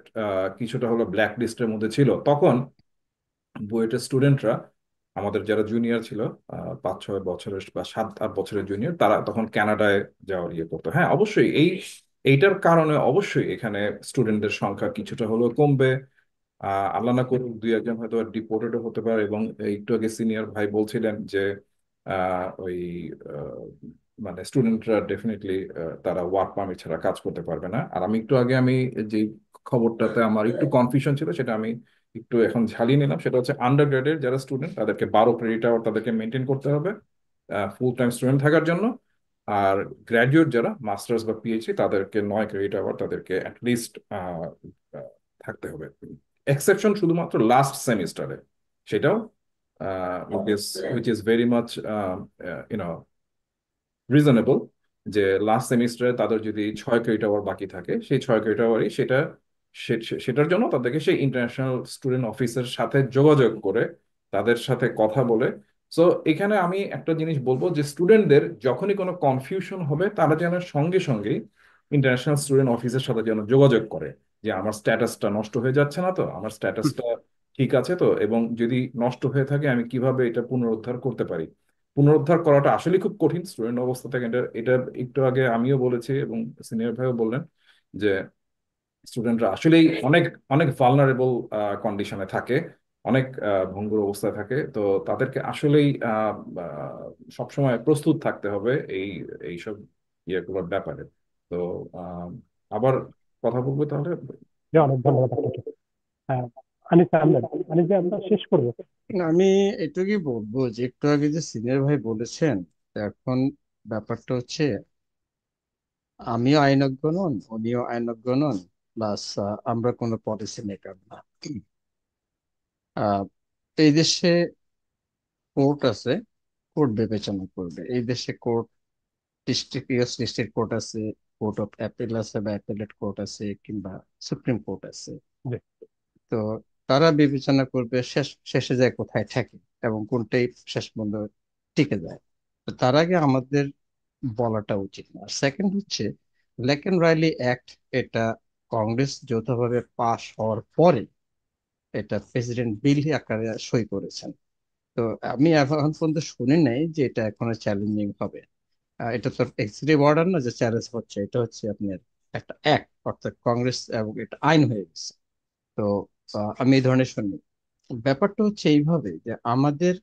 কিছুটা হলো ব্ল্যাক লিস্টের মধ্যে ছিল। তখন বুয়েটের স্টুডেন্টরা, আমাদের যারা জুনিয়র ছিল, 5-6 বছরের বা 7-8 বছরের জুনিয়র, তারা তখন কানাডায় যাওয়ার ইয়ে করতো। হ্যাঁ, অবশ্যই এইটার কারণে অবশ্যই এখানে স্টুডেন্টদের সংখ্যা কিছুটা হলেও কমবে। আল্লাহ না করুক, দুই একজন হয়তো ডিপোর্টেডও হতে পারে। এবং একটু আগে সিনিয়র ভাই বলছিলেন যে ওই মানে স্টুডেন্টরা ডেফিনেটলি তারা ওয়ার্ক পারমিট ছাড়া কাজ করতে পারবে না। আর আমি একটু আগে যে খবরটাতে আমার একটু কনফিউশন ছিল, সেটা আমি একটু এখন ঝালিয়ে নিলাম। সেটা হচ্ছে আন্ডার গ্রেডের যারা স্টুডেন্ট তাদেরকে 12 ক্রেডিট আওয়ার তাদেরকে মেনটেন করতে হবে ফুল টাইম স্টুডেন্ট থাকার জন্য। আর গ্র্যাজুয়েট যারা মাস্টার্স বা পিএইচডি, তাদেরকে 9 ক্রেডিট আওয়ার তাদেরকে অ্যাটলিস্ট থাকতে হবে। এক্সেপশন শুধুমাত্র লাস্ট সেমিস্টারে, সেটাও which is very much reasonable, যে লাস্ট সেমিস্টারে তাদের যদি 6 ক্রেডিট আওয়ার বাকি থাকে, সেই 6 ক্রেডিট আওয়ারই সেটার জন্য তাদেরকে সেই ইন্টারন্যাশনাল স্টুডেন্ট অফিসের সাথে যোগাযোগ করে, তাদের সাথে কথা বলে। সো এখানে আমি একটা জিনিস বলবো যে স্টুডেন্টদের যখনই কোনো কনফিউশন হবে, তারা যেন সঙ্গে সঙ্গেই ইন্টারন্যাশনাল স্টুডেন্ট অফিসের সাথে যেন যোগাযোগ করে, যে আমার স্ট্যাটাসটা নষ্ট হয়ে যাচ্ছে না তো, আমার স্ট্যাটাসটা ঠিক আছে তো, এবং যদি নষ্ট হয়ে থাকে আমি কিভাবে এটা পুনরুদ্ধার করতে পারি। পুনরুদ্ধার করাটা আসলে খুব কঠিন স্টুডেন্ট অবস্থা থেকে। এটা এটা একটু আগে আমিও বলেছি এবং সিনিয়র ভাইও বললেন যে স্টুডেন্টরা আসলেই অনেক অনেক ভালনারেবল কন্ডিশনে থাকে, অনেক ভঙ্গুর অবস্থায় থাকে। তো তাদেরকে আসলেই সবসময় প্রস্তুত থাকতে হবে এইসব ইয়েগুলোর ব্যাপারে। তো আহ, আবার কথা বলবো তাহলে। যে অনেক ধন্যবাদ আপনাকে। হ্যাঁ, আনিস আহমেদ, আনিস ভাই, আমরা শেষ করবো। আমি এটুকুই বলবো যে একটু আগে যে সিনিয়র ভাই বলেছেন, এখন ব্যাপারটা হচ্ছে আমিও আইনজ্ঞ নন, উনিও আইনজ্ঞ নন, প্লাস আমরা কোনো পলিসি মেকার না। আহ, এই দেশে কোর্ট আছে, কোর্ট বিবেচনা করবে। এই দেশে কোর্ট, ডিস্ট্রিক্ট ডিস্ট্রিক্ট কোর্ট আছে, কোর্ট অফ অ্যাপিল আছে বা অ্যাপিলেট কোর্ট আছে, কিংবা সুপ্রিম কোর্ট আছে। জি, তো তারা বিবেচনা করবে শেষে যায় কোথায় থাকে এবং কোনটাই শেষ পর্যন্ত টিকে যায়। তো তার আগে আমাদের বলাটা উচিত না। সেকেন্ড হচ্ছে লেকেন রাইলি অ্যাক্ট, এটা কংগ্রেস যৌথভাবে পাশ হওয়ার পরে এটা প্রেসিডেন্ট বিল আকারে সই করেছেন। তো আমি এখন পর্যন্ত শুনি নাই যে এটা এখনো চ্যালেঞ্জিং হবে। এটা তো এক্সিকিউটিভ অর্ডার না যে চ্যালেঞ্জ হচ্ছে, এটা হচ্ছে আপনার একটা অ্যাক্ট, অর্থাৎ কংগ্রেস, এবং এটা আইন হয়ে গেছে। তো আমি এই ধরনের শুনি। ব্যাপারটা হচ্ছে এইভাবে যে আমাদের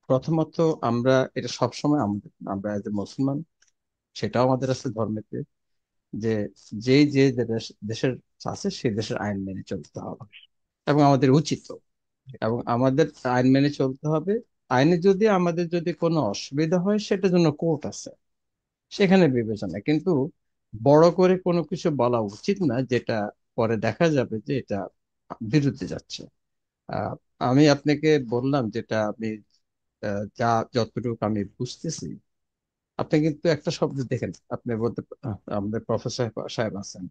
প্রথমত, আমরা এটা সবসময় আমাদের, আমরা এজ এ মুসলমান, সেটাও আমাদের আছে ধর্মেতে, যে দেশের আছে সেই দেশের আইন মেনে চলতে হবে, এবং আমাদের উচিত। এবং আমাদের আইন মেনে চলতে হবে। আইনে যদি আমাদের যদি কোনো অসুবিধা হয়, সেটার জন্য কোর্ট আছে, সেখানে বিবেচনা। কিন্তু বড় করে কোনো কিছু বলা উচিত না যেটা পরে দেখা যাবে যে এটা বিরুদ্ধে যাচ্ছে। আহ, আমি আপনাকে বললাম যেটা আমি যা যতটুকু আমি বুঝতেছি। আপনি কিন্তু একটা শব্দ দেখেন, আপনি বলতে আমাদের প্রফেসর সাহেব আছেন,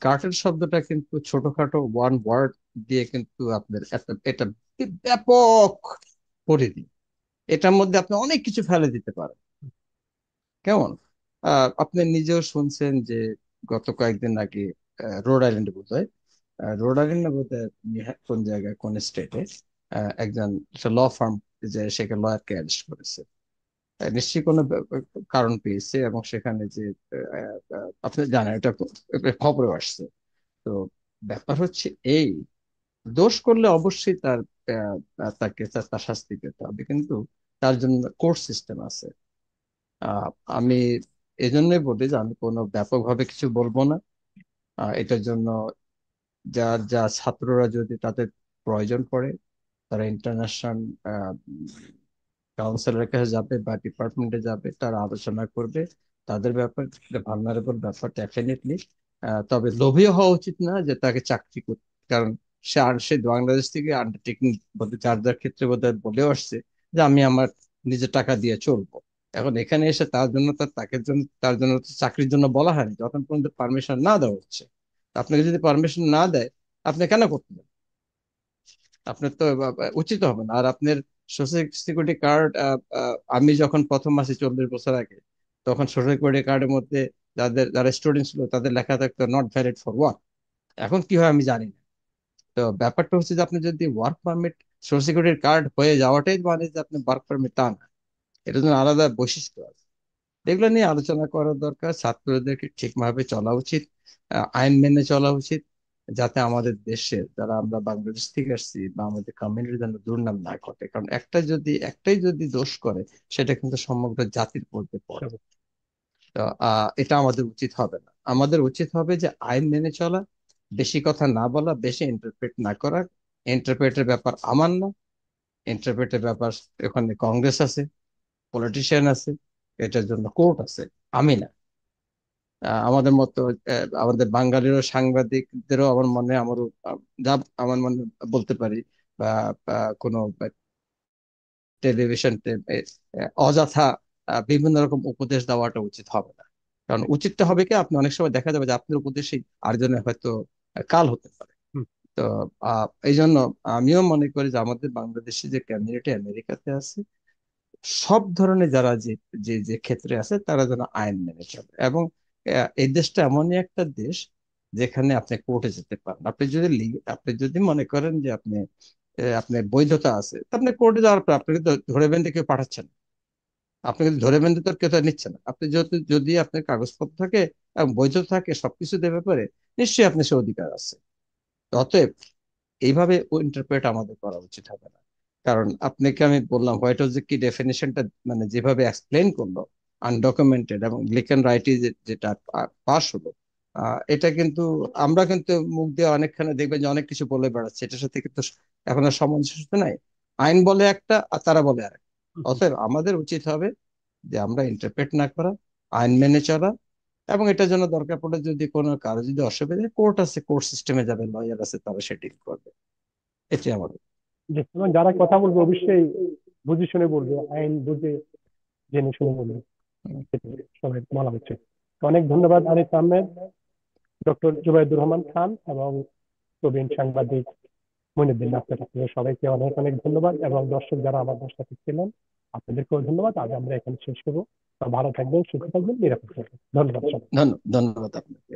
কার্টেল শব্দটা কিন্তু ছোটখাটো ওয়ান ওয়ার্ড দিয়ে কিন্তু আপনার এটা ব্যাপক পরিধি। এটার মধ্যে আপনি অনেক কিছু ফেলে দিতে পারেন। কেমন? আপনি নিজেও শুনছেন যে গত কয়েকদিন আগে রোড আইল্যান্ডে বোধহয়, রোড আইল্যান্ডে বোধহয় কোন জায়গায়, কোন স্টেটে একজন ল ফার্ম, যে সেখানে লয়ারকে অ্যারেস্ট করেছে। নিশ্চয়ই কোনো কারণ পেয়েছে, এবং সেখানে যে আপনি জানেন এটা খবরে আসছে। তো ব্যাপার হচ্ছে এই, দোষ করলে অবশ্যই তার শাস্তি পেতে হবে, কিন্তু তার জন্য কোর্ট সিস্টেম আছে। আহ, আমি এই জন্যই বলি যে আমি কোনো ব্যাপকভাবে কিছু বলবো না। এটার জন্য যা ছাত্ররা যদি তাদের প্রয়োজন পড়ে, তারা ইন্টারন্যাশনাল কাউন্সিলরের কাছে যাবে বা ডিপার্টমেন্টে যাবে, তারা আলোচনা করবে তাদের ব্যাপারে, ভালনারেবল ব্যাপার ডেফিনেটলি। তবে লোভীও হওয়া উচিত না যে তাকে চাকরি করতে, কারণ সে বাংলাদেশ থেকে আন্ডারটেকিং যার যার ক্ষেত্রে বোধহয় বলেও আসছে যে আমি আমার নিজের টাকা দিয়ে চলবো। এখন এখানে এসে তার জন্য তো চাকরির জন্য বলা হয়নি, যখন পর্যন্ত পারমিশন না দেওয়া হচ্ছে। আপনাকে যদি পারমিশন না দেয়, আপনি কেন করতে যাবেন? আপনার তো উচিত হবে না। আর আপনার সোশ্যাল সিকিউরিটি কার্ড, আমি যখন প্রথম মাসে 40 বছর আগে, তখন সোশ্যাল সিকিউরিটি কার্ডের মধ্যে যারা স্টুডেন্ট ছিল তাদের লেখা থাকতো নট ভ্যালিড ফর ওয়ার্ক। এখন কি হয় আমি জানি না। তো ব্যাপারটা হচ্ছে যে আপনি যদি work permit, social security card হয়ে যাওয়াটাই মানে যে আপনি ওয়ার্ক পারমিট, তা না। এটার জন্য আলাদা বৈশিষ্ট্য আছে। এগুলো নিয়ে আলোচনা করা দরকার। ছাত্রদেরকে ঠিকভাবে চলা উচিত, আইন মেনে চলা উচিত, যাতে আমাদের দেশে যারা আমরা বাংলাদেশ থেকে আসছি বা আমাদের কমিউনিটির যেন দুর্নাম না ঘটে। কারণ একটাই যদি দোষ করে, সেটা কিন্তু সমগ্র জাতির মধ্যে পড়ে। তো এটা আমাদের উচিত হবে না। আমাদের উচিত হবে যে আইন মেনে চলা, বেশি কথা না বলা, বেশি ইন্টারপ্রেট না করা। ইন্টারপ্রেটের ব্যাপার আমার না, ইন্টারপ্রেটের ব্যাপার ওখানে কংগ্রেস আছে, পলিটিশিয়ান আছে, এটার জন্য কোর্ট আছে, আমি না। আমাদের মতো আমাদের বাঙালিরও সাংবাদিকদেরও আমারও যা আমার মনে বলতে পারি, বা কোনো টেলিভিশন অযথা বিভিন্ন রকম উপদেশ দেওয়াটা উচিত হবে না। কারণ উচিতটা হবে কি, আপনি অনেক সময় দেখা যাবে যে আপনার উপদেশই আরেকজনের হয়তো কাল হতে পারে। তো এই জন্য আমিও মনে করি যে আমাদের বাংলাদেশে যে কমিউনিটি আমেরিকাতে আছে, সব ধরনের যারা যে যে যে ক্ষেত্রে আছে, তারা যেন আইন মেনে চলে। এবং এই দেশটা এমনই একটা দেশ যেখানে আপনি কোর্টে যেতে পারেন। আপনি যদি মনে করেন যে আপনার বৈধতা আছে, তা আপনি কোর্টে যাওয়ার পর আপনাকে তো ধরে বেঁধে কেউ পাঠাচ্ছেন না। আপনাকে ধরে বেঁধে তো কেউ তো নিচ্ছে না। আপনি যদি আপনার কাগজপত্র থাকে এবং বৈধতা থাকে সবকিছু দেবে পারে, নিশ্চয়ই আপনার সে অধিকার আছে। অতএব এইভাবে ইন্টারপ্রেট আমাদের করা উচিত হবে না। কারণ আপনাকে আমি বললাম হোয়াইট হাউস কি ডেফিনেশনটা, মানে যেভাবে এক্সপ্লেন করলো, আনডকুমেন্টেড এবং লিখ এন্ড রাইটে যেটা পাস হলো, এটা কিন্তু আমরা কিন্তু মুখ দিয়ে অনেকখানে দেখবেন যে অনেক কিছু বলে বেড়াচ্ছে, এটার সাথে কিন্তু এখন আর সামঞ্জস্য নাই। আইন বলে একটা আর তারা বলে আর একটা। অতএব আমাদের উচিত হবে যে আমরা ইন্টারপ্রেট না করা, আইন মেনে চলা, এবং এটার জন্য দরকার পড়লে যদি কোনো কারো যদি অসুবিধা, কোর্ট আছে, কোর্ট সিস্টেমে যাবে, লয়ার আছে, তারা সে ডিল করবে। এটাই আমাদের। এবং যারা কথা বলবে অবশ্যই বুঝে শুনে বলবে, আইন বুঝে জেনে শুনে বলবে, সেটা সবাই বলা উচিত। তো অনেক ধন্যবাদ আনিস আহমেদ, ডক্টর জুবাইদুর রহমান খান এবং প্রবীণ সাংবাদিক মইনুদ্দিন নাসের। আপনাদের সবাইকে অনেক অনেক ধন্যবাদ, এবং দর্শক যারা আমাদের সাথে ছিলেন আপনাদেরকেও ধন্যবাদ। আজ আমরা এখানে শেষ করবো। ভালো থাকবেন, সুস্থ থাকবেন, নিরাপদ থাকবেন। ধন্যবাদ সবাই। ধন্যবাদ আপনাকে।